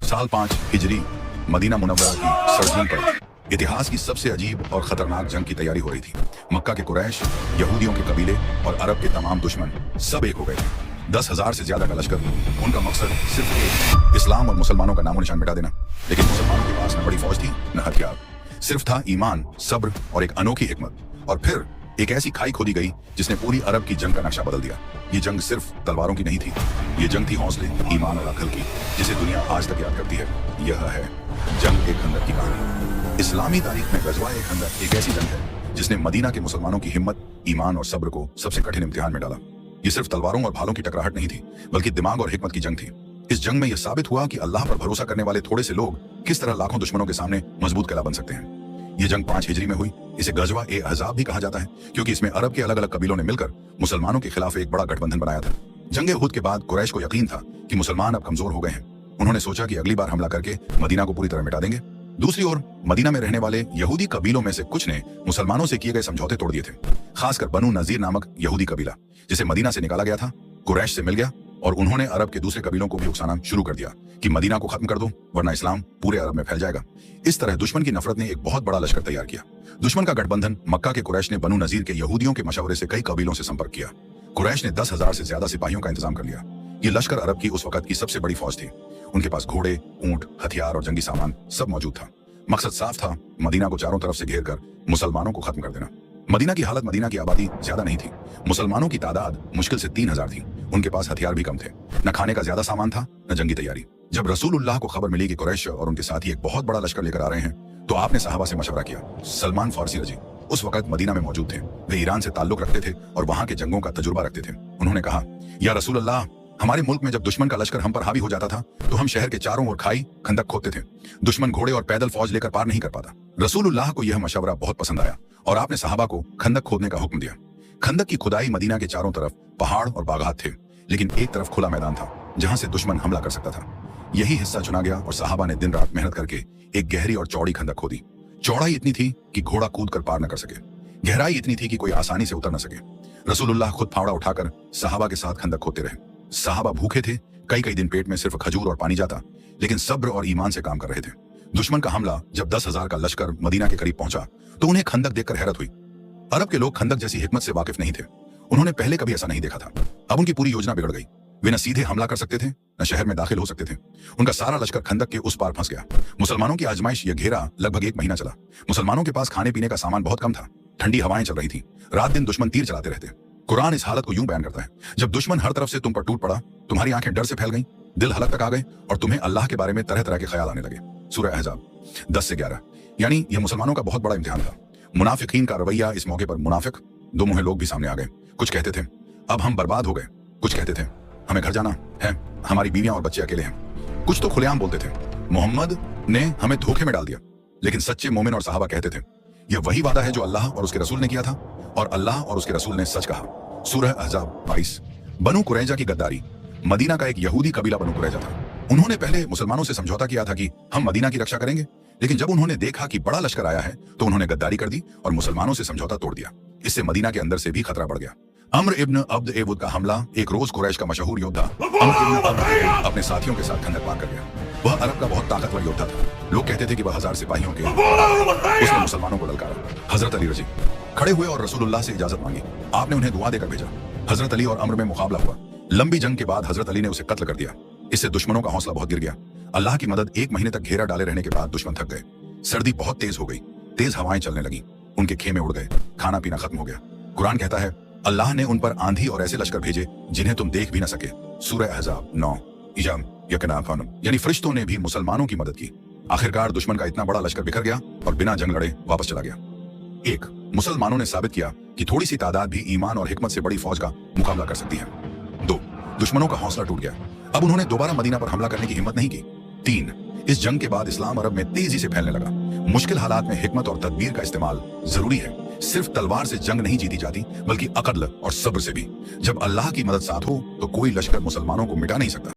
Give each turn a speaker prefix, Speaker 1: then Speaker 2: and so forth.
Speaker 1: साल 5 हिजरी Medina Munawwara की सरजमीन पर इतिहास की सबसे अजीब और खतरनाक जंग की तैयारी हो रही थी। मक्का के कुरैश, यहूदियों के कबीले और अरब के तमाम दुश्मन सब एक हो गए थे। 10,000 से ज्यादा का लश्कर। उनका मकसद सिर्फ एक, इस्लाम और मुसलमानों का नामो निशान मिटा देना। लेकिन मुसलमानों के पास न बड़ी फौज थी न हथियार, सिर्फ था ईमान, सब्र और एक अनोखी हिकमत। और फिर एक ऐसी खाई खोदी गई जिसने पूरी अरब की जंग का नक्शा बदल दिया। ये जंग सिर्फ तलवारों की नहीं थी, ये जंग थी हौसले, ईमान और अकल की, जिसे दुनिया आज तक याद करती है। यह है जंग ए खंदक की कहानी। इस्लामी तारीख में गज़वा ए खंदक एक ऐसी जंग है जिसने मदीना के मुसलमानों की हिम्मत, ईमान और सब्र को सबसे कठिन इम्तिहान में डाला। ये सिर्फ तलवारों और भालों की टकराहट नहीं थी, बल्कि दिमाग और हिकमत की जंग थी। इस जंग में यह साबित हुआ कि अल्लाह पर भरोसा करने वाले थोड़े से लोग किस तरह लाखों दुश्मनों के सामने मजबूत किला बन सकते हैं। ये जंग 5 हिजरी में हुई। इसे गज़वा ए अहज़ाब भी कहा जाता है, क्योंकि इसमें अरब के अलग अलग कबीलों ने मिलकर मुसलमानों के खिलाफ एक बड़ा गठबंधन बनाया था। जंग उहद के बाद कुरैश को यकीन था कि मुसलमान अब कमजोर हो गए हैं। उन्होंने सोचा कि अगली बार हमला करके मदीना को पूरी तरह मिटा देंगे। दूसरी ओर मदीना में रहने वाले यहूदी कबीलों में से कुछ ने मुसलमानों से किए गए समझौते तोड़ दिए थे। खासकर बनु नजीर नामक यहूदी कबीला, जिसे मदीना से निकाला गया था, कुरैश से मिल गया और उन्होंने अरब के दूसरे कबीलों को भी उकसाना शुरू कर दिया कि मदीना को खत्म कर दो, वरना इस्लाम पूरे अरब में फैल जाएगा। इस तरह दुश्मन की नफरत ने एक बहुत बड़ा लश्कर तैयार किया। दुश्मन का गठबंधन मक्का के कुरैश ने बनु नजीर के यहूदियों के मशवरे से कई कबीलों से संपर्क किया। कुरैश ने 10,000 से ज्यादा सिपाहियों का इंतजाम कर लिया। ये लश्कर अरब की उस वक्त की सबसे बड़ी फौज थी। उनके पास घोड़े, ऊंट, हथियार और जंगी सामान सब मौजूद था। मकसद साफ था, मदीना को चारों तरफ से घेर कर मुसलमानों को खत्म कर देना। मदीना की हालत, मदीना की आबादी ज्यादा नहीं थी। मुसलमानों की तादाद मुश्किल से 3,000 थी। उनके पास हथियार भी कम थे, न खाने का ज्यादा सामान था न जंगी तैयारी। जब रसूलुल्लाह को खबर मिली कि कुरैश और उनके साथी एक बहुत बड़ा लश्कर लेकर आ रहे हैं, तो आपने सहाबा से मशवरा किया। सलमान फारसी रजी उस वक्त मदीना में मौजूद थे। वे ईरान से ताल्लुक रखते थे और वहां के जंगों का तजुर्बा रखते थे। उन्होंने कहा, या रसूलुल्लाह, हमारे मुल्क में जब दुश्मन का लश्कर हम पर हावी हो जाता था तो हम शहर के चारों ओर खाई, खंदक खोदते थे। दुश्मन घोड़े और पैदल फौज लेकर पार नहीं कर पाता। रसूलुल्लाह को यह मशवरा बहुत पसंद आया और आपने सहाबा को खंदक खोदने का हुक्म दिया। खंदक की खुदाई मदीना के चारों तरफ पहाड़ और बागात थे, लेकिन एक तरफ खुला मैदान था जहां से दुश्मन हमला कर सकता था। यही हिस्सा चुना गया और सहाबा ने दिन रात मेहनत करके एक गहरी और चौड़ी खंदक खोदी। चौड़ाई इतनी थी कि घोड़ा कूद कर पार न कर सके, गहराई इतनी थी कि कोई आसानी से उतर न सके। रसूलुल्लाह खुद फावड़ा उठाकर सहाबा के साथ खंदक खोदते रहे। सहाबा भूखे थे, कई कई दिन पेट में सिर्फ खजूर और पानी जाता, लेकिन सब्र और ईमान से काम कर रहे थे। दुश्मन का हमला जब 10,000 का लश्कर मदीना के करीब पहुंचा तो उन्हें खंदक देखकर हैरत हुई। अरब के लोग खंदक जैसी हिकमत से वाकिफ नहीं थे। उन्होंने पहले कभी ऐसा नहीं देखा था। अब उनकी पूरी योजना बिगड़ गई। वे न सीधे हमला कर सकते थे, न शहर में दाखिल हो सकते थे। उनका सारा लश्कर खंदक के उस पार फंस गया। मुसलमानों की आजमाइश, यह घेरा लगभग 1 महीना चला। मुसलमानों के पास खाने पीने का सामान बहुत कम था। ठंडी हवाएं चल रही थी। रात दिन दुश्मन तीर चलाते रहते। कुरान इस हालत को यूं बयान करता है, जब दुश्मन हर तरफ से तुम पर टूट पड़ा, तुम्हारी आंखें डर से फैल गईं, दिल हलक तक आ गए और तुम्हें अल्लाह के बारे में तरह तरह के ख्याल आने लगे। सूरह अहज़ाब 10 से 11। यानी यह मुसलमानों का बहुत बड़ा इम्तिहान था। मुनाफिकीन का रवैया, इस मौके पर मुनाफिक दो मुंहे लोग भी सामने आ गए। कुछ कहते थे, अब हम बर्बाद हो गए। कुछ कहते थे, हमें घर जाना है, हमारी बीवियां और बच्चे अकेले हैं। कुछ तो खुलेआम बोलते थे, मोहम्मद ने हमें धोखे में डाल दिया। लेकिन सच्चे मोमिन और सहाबा कहते थे, यह वही वादा है जो अल्लाह और उसके रसूल ने किया था, और अल्लाह और उसके रसूल ने सच कहा। सूरह अहज़ाब 22। बनु कुरैजा की गद्दारी। मदीना का एक यहूदी कबीला बनु कुरैजा था। उन्होंने पहले मुसलमानों से समझौता किया था कि हम मदीना की रक्षा करेंगे, लेकिन जब उन्होंने देखा कि बड़ा लश्कर आया है तो उन्होंने गद्दारी कर दी और मुसलमानों से समझौता तोड़ दिया। इससे मदीना के अंदर से भी खतरा बढ़ गया। अम्र इब्न अब्द एवुद का हमला। एक रोज कुरैश का मशहूर योद्धा अम्र इब्न अब्द एवुद अपने साथियों के साथ खंदक पार कर गया। वह अरब का बहुत ताकतवर योद्धा था। लोग कहते थे कि वह 1000 सिपाहियों के उसने मुसलमानों को ललकारा। हजरत अली रजी खड़े हुए और रसूलुल्लाह से इजाजत मांगी। आपने उन्हें दुआ देकर भेजा। हजरत अली और अम्र में मुकाबला हुआ। लंबी जंग के बाद हजरत अली ने उसे कत्ल कर दिया। इससे दुश्मनों का हौसला बहुत गिर गया। अल्लाह की मदद, 1 महीने तक घेरा डाले रहने के बाद दुश्मन थक गए। सर्दी बहुत तेज हो गई, तेज हवाएं चलने लगी, उनके खेमे उड़ गए, खाना पीना खत्म हो गया। कुरान कहता है, अल्लाह ने उन पर आंधी और ऐसे लश्कर भेजे जिन्हें तुम देख भी न सके। सूरह अहज़ाब 9। इजाम यकनाफानुम, यानी फरिश्तों ने भी मुसलमानों की मदद की। आखिरकार दुश्मन का इतना बड़ा लश्कर बिखर गया और बिना जंग लड़े वापस चला गया। 1, मुसलमानों ने साबित किया कि थोड़ी सी तादाद भी ईमान और हिकमत से बड़ी फौज का मुकाबला कर सकती है। 2, दुश्मनों का हौसला टूट गया। अब उन्होंने दोबारा मदीना पर हमला करने की हिम्मत नहीं की। 3, इस जंग के बाद इस्लाम अरब में तेजी से फैलने लगा। मुश्किल हालात में हिकमत और तदबीर का इस्तेमाल जरूरी है। सिर्फ तलवार से जंग नहीं जीती जाती, बल्कि अक्ल और सब्र से भी। जब अल्लाह की मदद साथ हो तो कोई लश्कर मुसलमानों को मिटा नहीं सकता।